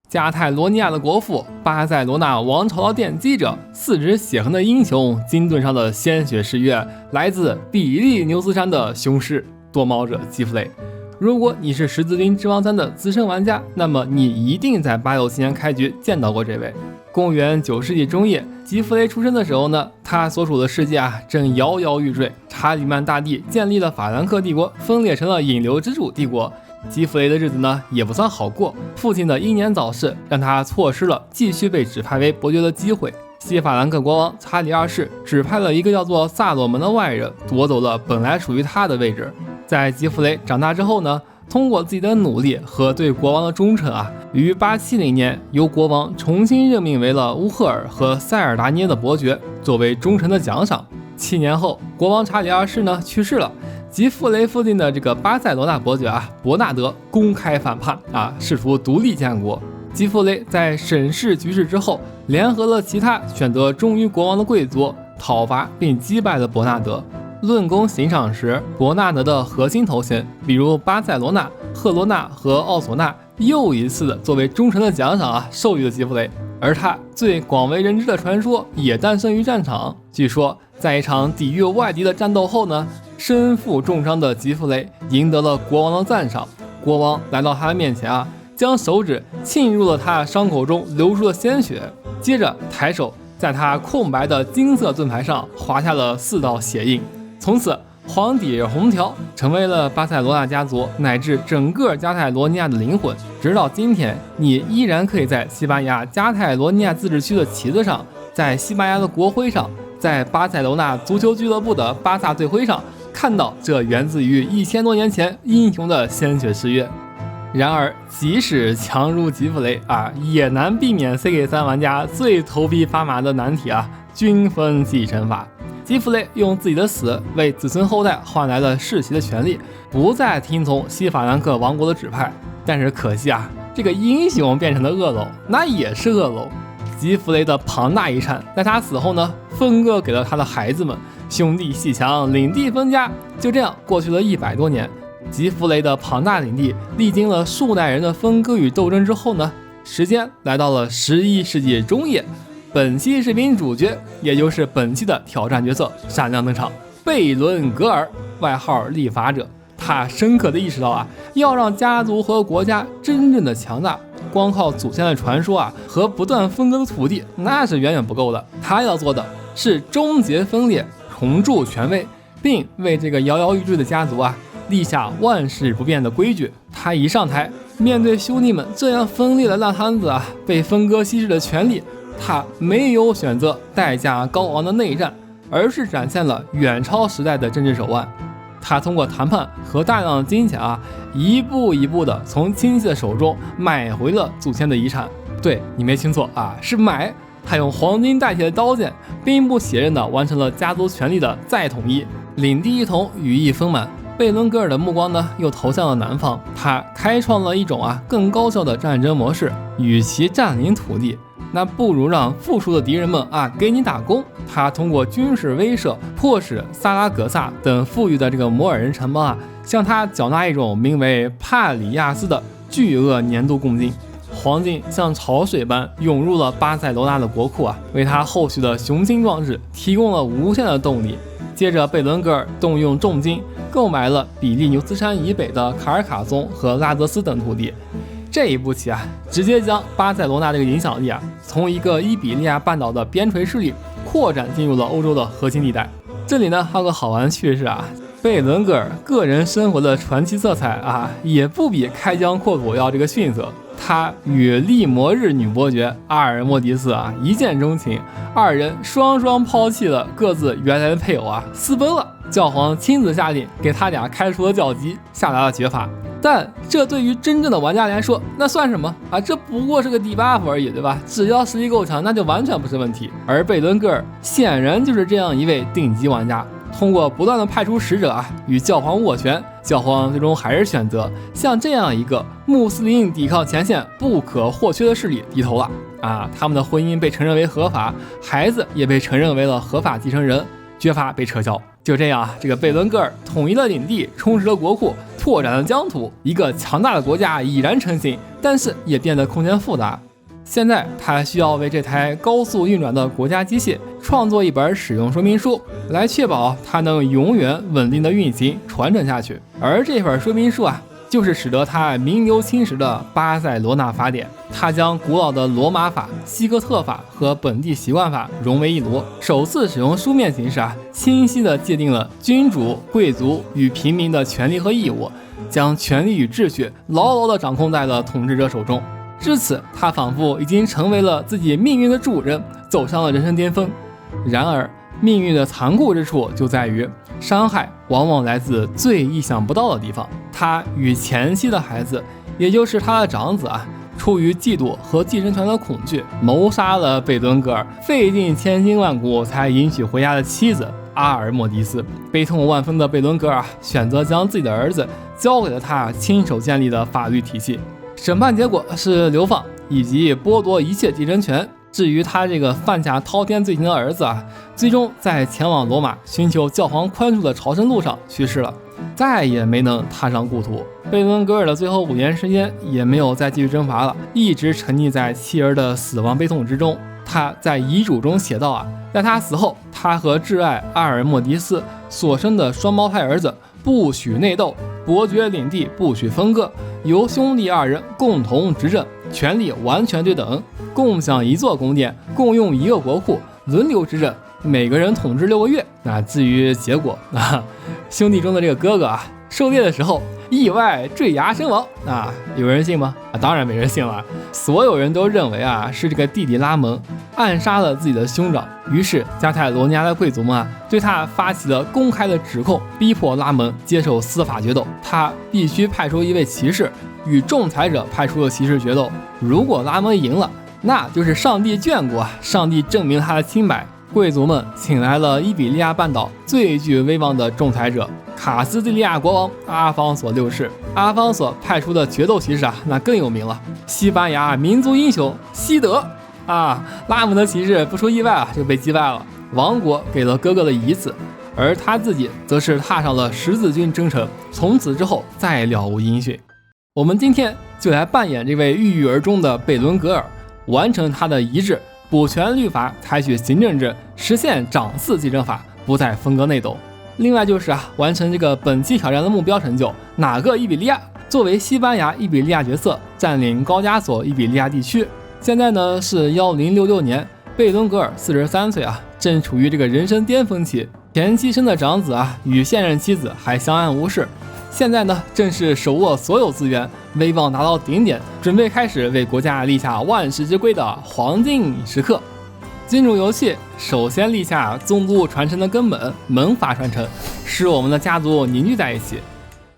加泰罗尼亚的国父，巴塞罗那王朝的奠基者，四指血痕的英雄，金盾上的鲜血誓约，来自比利牛斯山的雄狮夺毛者吉弗雷。如果你是十字军之王3的资深玩家，那么你一定在867年开局见到过这位。公元9世纪中叶，吉弗雷出生的时候呢，他所处的世界正摇摇欲坠。查理曼大帝建立了法兰克帝国，分裂成了引流之主帝国。吉弗雷的日子呢也不算好过，父亲的英年早逝让他错失了继续被指派为伯爵的机会。西法兰克国王查理2世指派了一个叫做萨洛门的外人，夺走了本来属于他的位置。在吉弗雷长大之后呢，通过自己的努力和对国王的忠诚于870年由国王重新任命为了乌赫尔和塞尔达涅的伯爵，作为忠诚的奖赏。7年后，国王查理2世呢去世了。吉弗雷附近的这个巴塞罗那伯爵伯纳德公开反叛试图独立建国。吉弗雷在审视局势之后，联合了其他选择忠于国王的贵族，讨伐并击败了伯纳德。论功行赏时，伯纳德的核心头衔，比如巴塞罗那、赫罗纳和奥索纳，又一次作为忠诚的奖赏授予了吉弗雷。而他最广为人知的传说也诞生于战场。据说在一场抵御外敌的战斗后呢，身负重伤的吉弗雷赢得了国王的赞赏。国王来到他的面前将手指浸入了他伤口中流出的鲜血，接着抬手在他空白的金色盾牌上划下了4道血印。从此黄底红条成为了巴塞罗那家族乃至整个加泰罗尼亚的灵魂。直到今天，你依然可以在西班牙加泰罗尼亚自治区的旗子上，在西班牙的国徽上，在巴塞罗那足球俱乐部的巴萨队徽上看到这源自于1000多年前英雄的鲜血誓约。然而即使强如吉弗雷也难避免 CK3 玩家最头皮发麻的难题均分继承法。吉弗雷用自己的死为子孙后代换来了世袭的权利，不再听从西法兰克王国的指派。但是可惜这个英雄变成了恶龙，那也是恶龙。吉弗雷的庞大遗产在他死后呢，分割给了他的孩子们，兄弟阋墙，领地分家。就这样过去了100多年，吉弗雷的庞大领地历经了数代人的分割与斗争之后呢，时间来到了11世纪中叶。本期视频主角，也就是本期的挑战角色闪亮登场，贝伦格尔，外号立法者。他深刻地意识到要让家族和国家真正的强大，光靠祖先的传说和不断分割的土地那是远远不够的。他要做的是终结分裂，重铸权威，并为这个摇摇欲坠的家族立下万世不变的规矩。他一上台，面对兄弟们这样分裂的烂摊子被分割稀释的权利，他没有选择代价高昂的内战，而是展现了远超时代的政治手腕。他通过谈判和大量的金钱一步一步的从亲戚的手中买回了祖先的遗产。对，你没听错是买。他用黄金代替的刀剑，兵不血刃的完成了家族权力的再统一。领地一统，羽翼丰满，贝伦格尔的目光呢又投向了南方。他开创了一种更高效的战争模式，与其占领土地，那不如让富庶的敌人们给你打工。他通过军事威慑，迫使萨拉戈萨等富裕的这个摩尔人城邦向他缴纳一种名为帕里亚斯的巨额年度贡金。黄金像潮水般涌入了巴塞罗那的国库为他后续的雄心壮志提供了无限的动力。接着贝伦格尔动用重金购买了比利牛斯山以北的卡尔卡松和拉德斯等土地。这一步棋直接将巴塞罗那这个影响力从一个伊比利亚半岛的边陲势力扩展进入了欧洲的核心地带。这里呢还有个好玩的趣事贝伦格尔个人生活的传奇色彩也不比开疆扩土要这个逊色。他与利摩日女伯爵阿尔莫迪斯一见钟情，二人双双抛弃了各自原来的配偶私奔了。教皇亲自下令给他俩开除了教籍，下达了绝罚。但这对于真正的玩家来说，那算什么这不过是个低 buff 而已，对吧？只要实力够强，那就完全不是问题。而贝伦格尔显然就是这样一位顶级玩家，通过不断的派出使者与教皇斡旋，教皇最终还是选择向这样一个穆斯林抵抗前线不可或缺的势力低头了他们的婚姻被承认为合法，孩子也被承认为了合法继承人。缺乏被撤销。就这样啊，这个贝伦格尔统一了领地，充实了国库，拓展了疆土，一个强大的国家已然成型，但是也变得空前复杂。现在他需要为这台高速运转的国家机械创作一本使用说明书，来确保它能永远稳定的运行传承下去。而这本说明书啊，就是使得他名留青史的巴塞罗那法典。他将古老的罗马法、希哥特法和本地习惯法融为一炉，首次使用书面形式啊，清晰地界定了君主、贵族与平民的权利和义务，将权力与秩序牢牢地掌控在了统治者手中。至此，他仿佛已经成为了自己命运的主人，走上了人生巅峰。然而，命运的残酷之处就在于，伤害往往来自最意想不到的地方。他与前妻的孩子，也就是他的长子啊，出于嫉妒和继承权的恐惧，谋杀了贝伦格尔费尽千辛万苦才迎娶回家的妻子阿尔莫迪斯。悲痛万分的贝伦格尔选择将自己的儿子交给了他亲手建立的法律体系。审判结果是流放以及剥夺一切继承权。至于他这个犯下滔天罪行的儿子啊，最终在前往罗马寻求教皇宽恕的朝圣路上去世了，再也没能踏上故土。贝伦格尔的最后5年时间也没有再继续征伐了，一直沉溺在妻儿的死亡悲痛之中。他在遗嘱中写道啊，在他死后，他和挚爱阿尔莫迪斯所生的双胞胎儿子不许内斗，伯爵领地不许分割，由兄弟2人共同执政，权力完全对等，共享一座宫殿，共用一个国库，轮流执政，每个人统治6个月。那至于结果啊，兄弟中的这个哥哥啊，狩猎的时候意外坠崖身亡啊，有人信吗？当然没人信了。所有人都认为啊，是这个弟弟拉蒙暗杀了自己的兄长。于是加泰罗尼亚的贵族们啊，对他发起了公开的指控，逼迫拉蒙接受司法决斗。他必须派出一位骑士与仲裁者派出的骑士决斗。如果拉蒙赢了，那就是上帝眷顾啊，上帝证明他的清白。贵族们请来了伊比利亚半岛最具威望的仲裁者卡斯蒂利亚国王阿方索6世。阿方索派出的决斗骑士啊，那更有名了，西班牙民族英雄西德啊。拉蒙的骑士不出意外啊，就被击败了，王国给了哥哥的遗子，而他自己则是踏上了十字军征程，从此之后再了无音讯。我们今天就来扮演这位郁郁而终的贝伦格尔，完成他的遗志，补全律法，采取行政制，实现长嗣继承法，不再分割内斗。另外就是完成这个本期挑战的目标成就，哪个伊比利亚作为西班牙伊比利亚角色占领高加索伊比利亚地区。现在呢是1066年，贝伦格尔43岁啊，正处于这个人生巅峰期。前妻生的长子啊，与现任妻子还相安无事。现在呢，正是手握所有资源，威望达到顶点，准备开始为国家立下万世之规的黄金时刻。进入游戏，首先立下宗族传承的根本，门阀传承，使我们的家族凝聚在一起。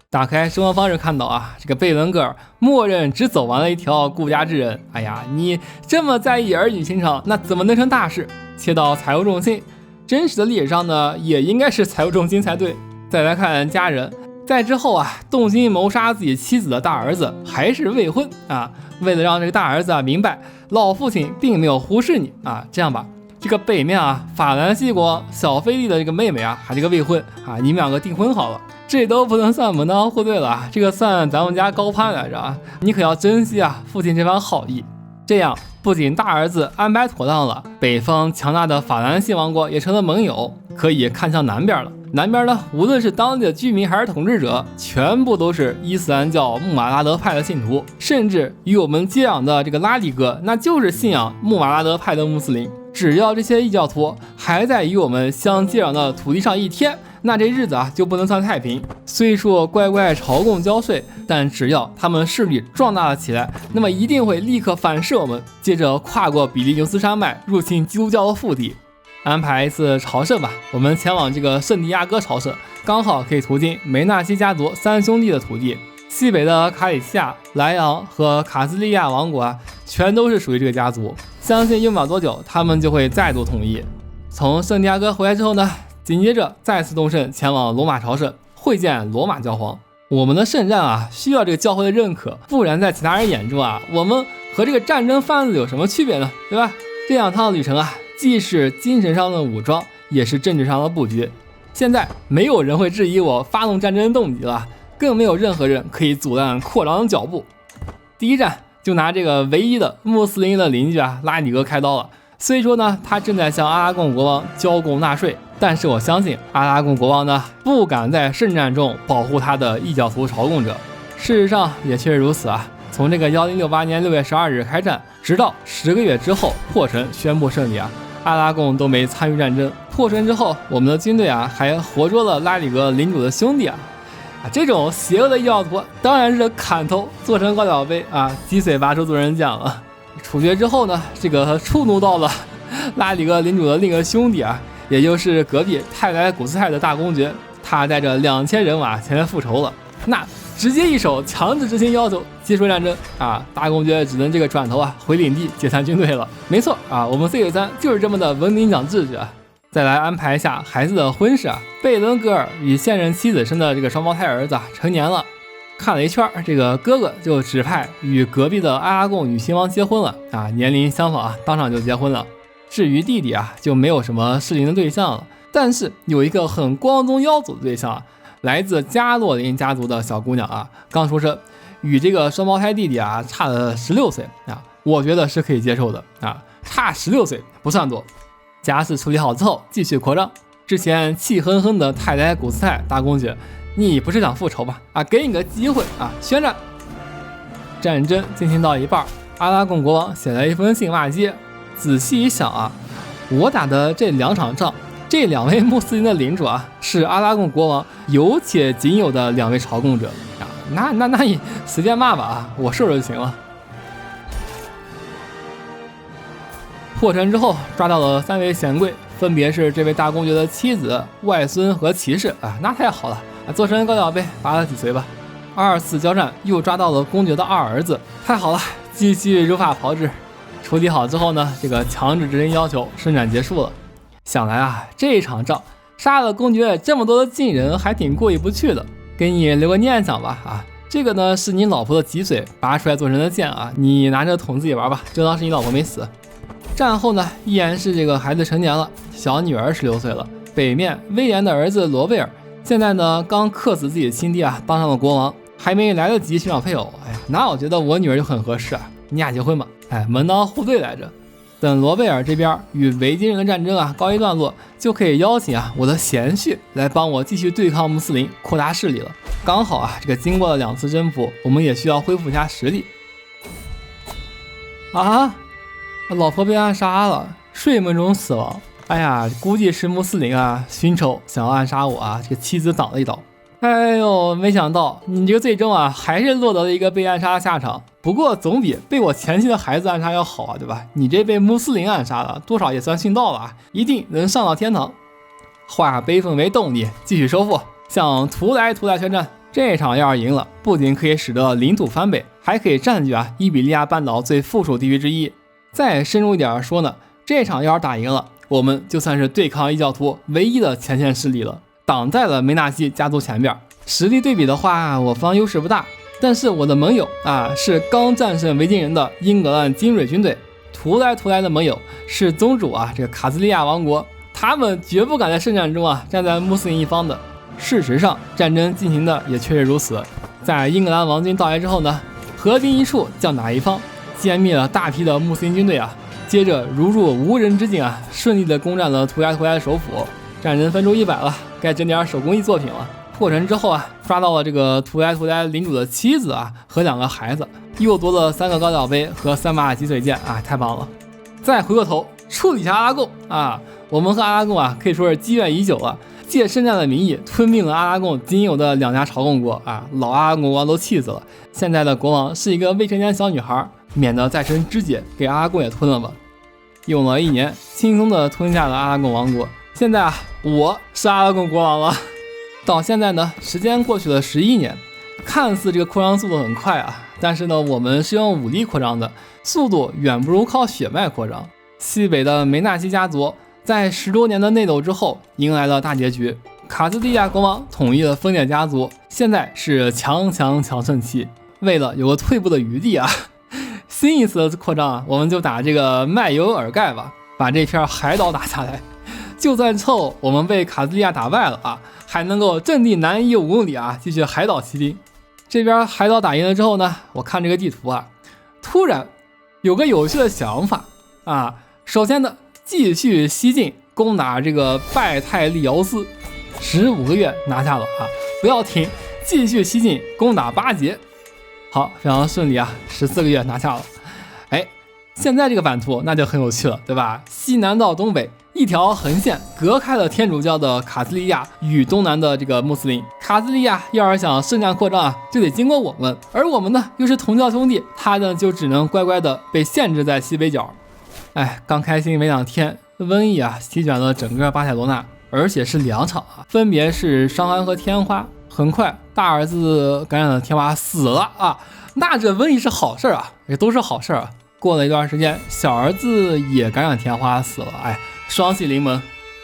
打开生活方式看到啊，这个贝伦格尔默认只走完了一条顾家之人。哎呀，你这么在意儿女情长，那怎么能成大事？切到财务重心，真实的历史上呢，也应该是财务重心才对。再来看家人，在之后啊，动心谋杀自己妻子的大儿子还是未婚啊。为了让这个大儿子明白老父亲并没有忽视你啊，这样吧，这个北面法兰西国小菲利的这个妹妹还这个未婚啊，你们2个订婚好了。这都不能算门当户对了，这个算咱们家高攀来着啊！你可要珍惜父亲这番好意。这样不仅大儿子安排妥当了，北方强大的法兰西王国也成了盟友，可以看向南边了。南边呢，无论是当地的居民还是统治者，全部都是伊斯兰教穆马拉德派的信徒，甚至与我们接壤的这个拉里哥，那就是信仰穆马拉德派的穆斯林。只要这些异教徒还在与我们相接壤的土地上一天，那这日子就不能算太平。虽说乖乖朝贡交税，但只要他们势力壮大了起来，那么一定会立刻反噬我们，接着跨过比利牛斯山脉，入侵基督教的腹地。安排一次朝圣吧，我们前往这个圣地亚哥朝圣，刚好可以途经梅纳西家族3兄弟的土地。西北的卡里西亚、莱昂和卡斯利亚王国全都是属于这个家族。相信用不了多久，他们就会再度统一。从圣地亚哥回来之后呢，紧接着再次动身前往罗马朝圣，会见罗马教皇。我们的圣战需要这个教会的认可，不然在其他人眼中我们和这个战争贩子有什么区别呢？对吧？这2趟旅程既是精神上的武装，也是政治上的布局。现在没有人会质疑我发动战争的动机了，更没有任何人可以阻拦扩张的脚步。第一站就拿这个唯一的穆斯林的邻居拉里格开刀了。虽说呢，他正在向阿拉贡国王交贡纳税，但是我相信阿拉贡国王呢不敢在圣战中保护他的异教徒朝贡者。事实上也确实如此啊。从这个1068年6月12日开战，直到10个月之后破城宣布胜利阿拉贡都没参与战争。破城之后，我们的军队还活捉了拉里格领主的兄弟这种邪恶的异教徒当然是砍头做成高脚杯击碎拔出做人酱了。处决之后呢，这个触怒到了拉里格领主的另一个兄弟也就是隔壁泰莱古斯泰的大公爵，他带着2000人马前来复仇了。那直接一手强制执行要求，结束战争大公爵只能这个转头回领地解散军队了。没错我们 C3 就是这么的文明讲秩序再来安排一下孩子的婚事贝伦格尔与现任妻子生的这个双胞胎儿子成年了。看了一圈，这个哥哥就指派与隔壁的阿拉贡女亲王结婚了年龄相仿当场就结婚了。至于弟弟就没有什么适龄的对象了，但是有一个很光宗耀祖的对象来自加洛林家族的小姑娘刚出生，与这个双胞胎弟弟差了16岁我觉得是可以接受的差16岁不算多。家事处理好之后继续扩张。之前气哼哼的泰莱古斯泰大公爵，你不是想复仇吧给你个机会宣战。战争进行到一半，阿拉贡国王写了一封信骂街。仔细一想我打的这2场仗，这2位穆斯林的领主是阿拉贡国王有且仅有的2位朝贡者那你随便骂吧我受就行了。破城之后抓到了3位显贵，分别是这位大公爵的妻子、外孙和骑士那太好了做成高脚杯拔了几岁吧。2次交战又抓到了公爵的2儿子，太好了，继续如法炮制。处理好之后呢，这个强制执行要求生产结束了。想来这一场仗杀了公爵这么多的近人，还挺过意不去的。给你留个念想吧这个呢是你老婆的脊髓拔出来做成的剑你拿着捅自己玩吧，就当是你老婆没死。战后呢，依然是这个孩子成年了，小女儿16岁了。北面威廉的儿子罗贝尔现在呢刚克死自己的亲爹当上了国王，还没来得及寻找配偶。那我觉得我女儿就很合适你俩结婚吧，门当户对来着。等罗贝尔这边与维京人的战争告一段落，就可以邀请我的贤婿来帮我继续对抗穆斯林，扩大势力了。刚好这个经过了2次征服，我们也需要恢复一下实力。老婆被暗杀了，睡梦中死亡。哎呀，估计是穆斯林寻仇想要暗杀我这个妻子挡了一刀。哎呦，没想到你这个最终还是落得了一个被暗杀的下场。不过总比被我前妻的孩子暗杀要好对吧？你这被穆斯林暗杀了，多少也算殉道了一定能上到天堂。化悲愤为动力，继续收复，向图莱宣战。这场要是赢了，不仅可以使得领土翻倍，还可以占据伊比利亚半岛最富庶地区之一。再深入一点说呢，这场要是打赢了，我们就算是对抗异教徒唯一的前线势力了，挡在了梅纳西家族前边。实力对比的话，我方优势不大，但是我的盟友是刚战胜维京人的英格兰精锐军队。图莱的盟友是宗主这个卡兹利亚王国，他们绝不敢在圣战中站在穆斯林一方的。事实上战争进行的也确实如此。在英格兰王军到来之后呢，和平一处叫哪一方，歼灭了大批的穆斯林军队接着如入无人之境顺利的攻占了图莱的首府。战争分数100了，该整点手工艺作品了。破城之后抓到了这个图莱领主的妻子和2个孩子，又夺了3个高脚杯和3把脊髓剑太棒了。再回过头处理一下阿拉贡我们和阿拉贡可以说是积怨已久了，借圣战的名义吞并了阿拉贡仅有的2家朝贡国老阿拉贡国王都气死了。现在的国王是一个未成年小女孩，免得再生枝节，给阿拉贡也吞了吧。用了1年，轻松的吞下了阿拉贡王国。现在我是阿拉贡国王了。到现在呢，时间过去了11年，看似这个扩张速度很快但是呢，我们是用武力扩张的，速度远不如靠血脉扩张。西北的梅纳西家族在10多年的内斗之后，迎来了大结局。卡斯蒂亚国王统一了分裂家族，现在是强盛期。为了有个退步的余地新一次的扩张我们就打这个麦尤尔盖吧，把这片海岛打下来。就算之后我们被卡兹利亚打败了啊，还能够阵地南移5公里啊，继续海岛骑兵。这边海岛打赢了之后呢，我看这个地图啊，突然有个有趣的想法啊。首先呢，继续西进攻打这个拜泰利姚斯，15个月拿下了啊，不要停，继续西进攻打巴杰。好，非常顺利啊，14个月拿下了。哎，现在这个版图那就很有趣了，对吧？西南到东北一条横线隔开了天主教的卡兹利亚与东南的这个穆斯林。卡兹利亚要是想顺量扩张啊，就得经过我们，而我们呢又是同教兄弟，他呢就只能乖乖的被限制在西北角。哎，刚开心没2天，瘟疫啊席卷了整个巴塞罗那，而且是2场啊，分别是伤寒和天花。很快大儿子感染了天花死了啊，那这瘟疫是好事啊，也都是好事啊。过了一段时间，小儿子也感染天花死了，哎，双喜临门。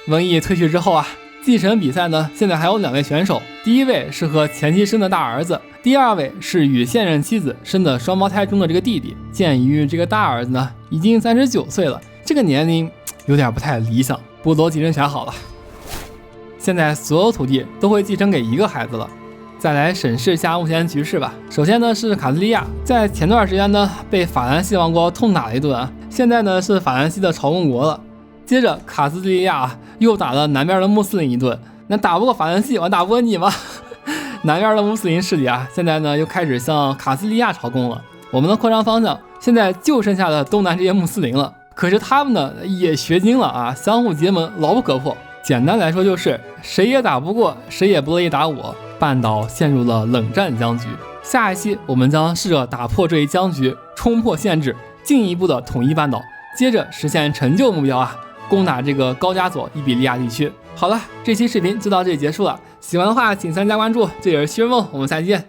瘟疫退去之后啊，继承比赛呢，现在还有2位选手，第一位是和前妻生的大儿子，第二位是与现任妻子生的双胞胎中的这个弟弟。鉴于这个大儿子呢已经39岁了，这个年龄有点不太理想，剥夺继承权好了。现在所有土地都会继承给1个孩子了。再来审视一下目前局势吧。首先呢是卡兹利亚，在前段时间呢被法兰西王国痛打了一顿啊，现在呢是法兰西的朝贡国了。接着卡兹利亚又打了南边的穆斯林一顿，那打不过法兰西，我打不过你吗？南边的穆斯林势力啊，现在呢又开始向卡兹利亚朝贡了。我们的扩张方向现在就剩下了东南这些穆斯林了，可是他们呢也学精了啊，相互结盟，牢不可破。简单来说就是谁也打不过，谁也不乐意打我，半岛陷入了冷战僵局。下一期我们将试着打破这一僵局，冲破限制，进一步的统一半岛，接着实现成就目标啊，攻打这个高加索伊比利亚地区。好了，这期视频就到这里结束了，喜欢的话请参加关注，这里是徐梦，我们下期见。